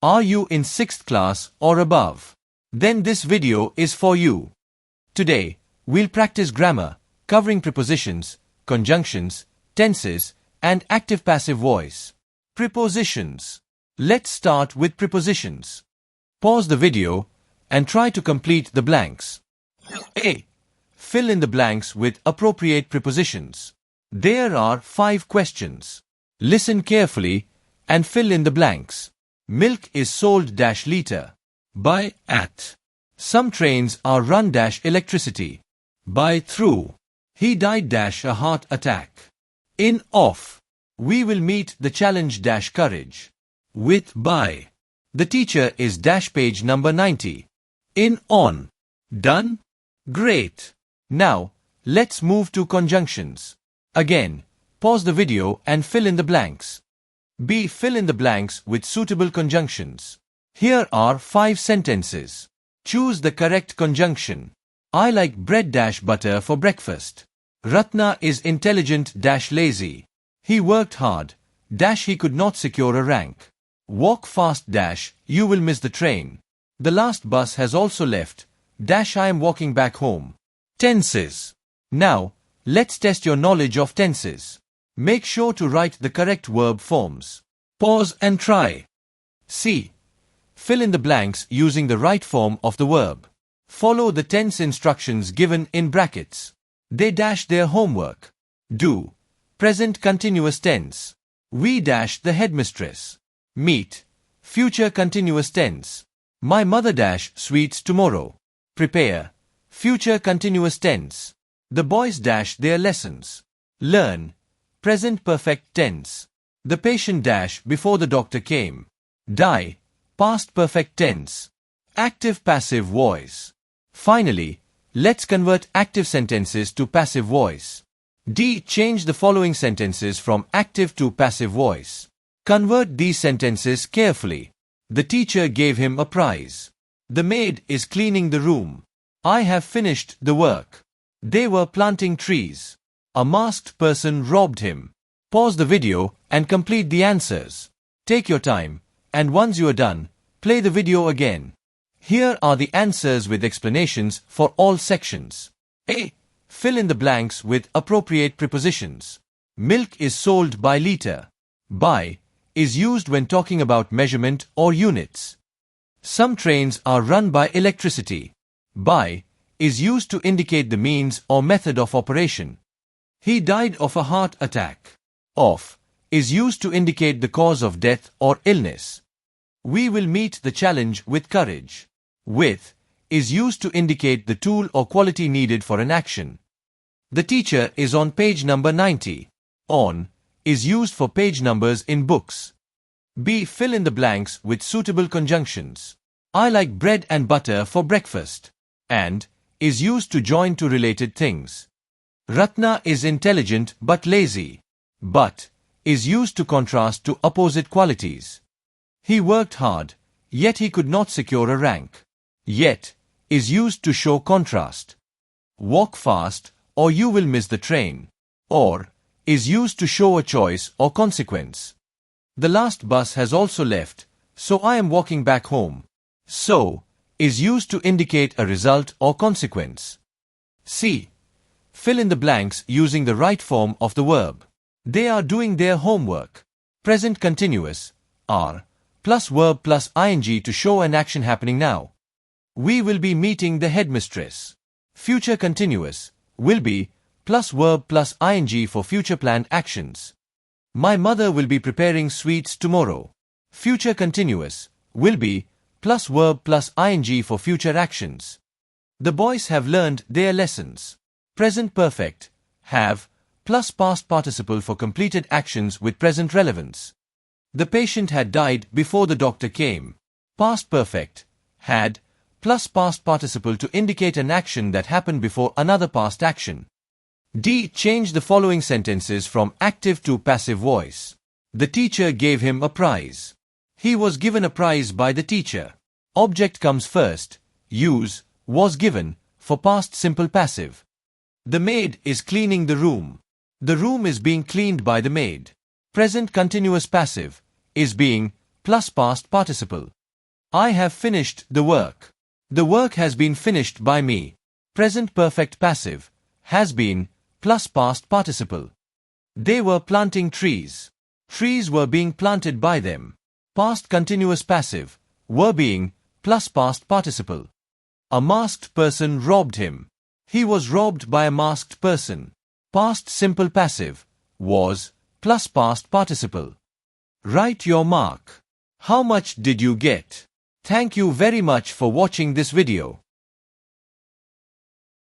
Are you in 6th class or above? Then this video is for you. Today, we'll practice grammar, covering prepositions, conjunctions, tenses, and active-passive voice. Prepositions. Let's start with prepositions. Pause the video and try to complete the blanks. A. Fill in the blanks with appropriate prepositions. There are 5 questions. Listen carefully and fill in the blanks. Milk is sold -liter. By at. Some trains are run -electricity. By through. He died -a heart attack. In off. We will meet the challenge -courage. With by. The teacher is -page number 90. In on. Done? Great. Now, let's move to conjunctions. Again, pause the video and fill in the blanks. B. Fill in the blanks with suitable conjunctions. Here are 5 sentences. Choose the correct conjunction. I like bread -butter for breakfast. Ratna is intelligent -lazy. He worked hard he could not secure a rank. Walk fast you will miss the train. The last bus has also left I am walking back home. Tenses. Now, let's test your knowledge of tenses. Make sure to write the correct verb forms. Pause and try. C. Fill in the blanks using the right form of the verb. Follow the tense instructions given in brackets. They their homework. Do. Present continuous tense. We the headmistress. Meet. Future continuous tense. My mother sweets tomorrow. Prepare. Future continuous tense. The boys their lessons. Learn. Present perfect tense. The patient before the doctor came. Die. Past perfect tense. Active passive voice. Finally, let's convert active sentences to passive voice. D. Change the following sentences from active to passive voice. Convert these sentences carefully. The teacher gave him a prize. The maid is cleaning the room. I have finished the work. They were planting trees. A masked person robbed him. Pause the video and complete the answers. Take your time, and once you are done, play the video again. Here are the answers with explanations for all sections. A. Fill in the blanks with appropriate prepositions. Milk is sold by liter. By is used when talking about measurement or units. Some trains are run by electricity. By is used to indicate the means or method of operation. He died of a heart attack. Of is used to indicate the cause of death or illness. We will meet the challenge with courage. With is used to indicate the tool or quality needed for an action. The teacher is on page number 90. On is used for page numbers in books. B. Fill in the blanks with suitable conjunctions. I like bread and butter for breakfast. And is used to join two related things. Ratna is intelligent but lazy. But is used to contrast two opposite qualities. He worked hard, yet he could not secure a rank. Yet is used to show contrast. Walk fast or you will miss the train. Or is used to show a choice or consequence. The last bus has also left, so I am walking back home. So is used to indicate a result or consequence. C. Fill in the blanks using the right form of the verb. They are doing their homework. Present continuous, are, plus verb plus ing to show an action happening now. We will be meeting the headmistress. Future continuous, will be, plus verb plus ing for future planned actions. My mother will be preparing sweets tomorrow. Future continuous, will be, plus verb plus ing for future actions. The boys have learned their lessons. Present perfect, have, plus past participle for completed actions with present relevance. The patient had died before the doctor came. Past perfect, had, plus past participle to indicate an action that happened before another past action. D. Change the following sentences from active to passive voice. The teacher gave him a prize. He was given a prize by the teacher. Object comes first. Use, was given, for past simple passive. The maid is cleaning the room. The room is being cleaned by the maid. Present continuous passive, is being, plus past participle. I have finished the work. The work has been finished by me. Present perfect passive. Has been plus past participle. They were planting trees. Trees were being planted by them. Past continuous passive. Were being plus past participle. A masked person robbed him. He was robbed by a masked person. Past simple passive. Was plus past participle. Write your mark. How much did you get? Thank you very much for watching this video.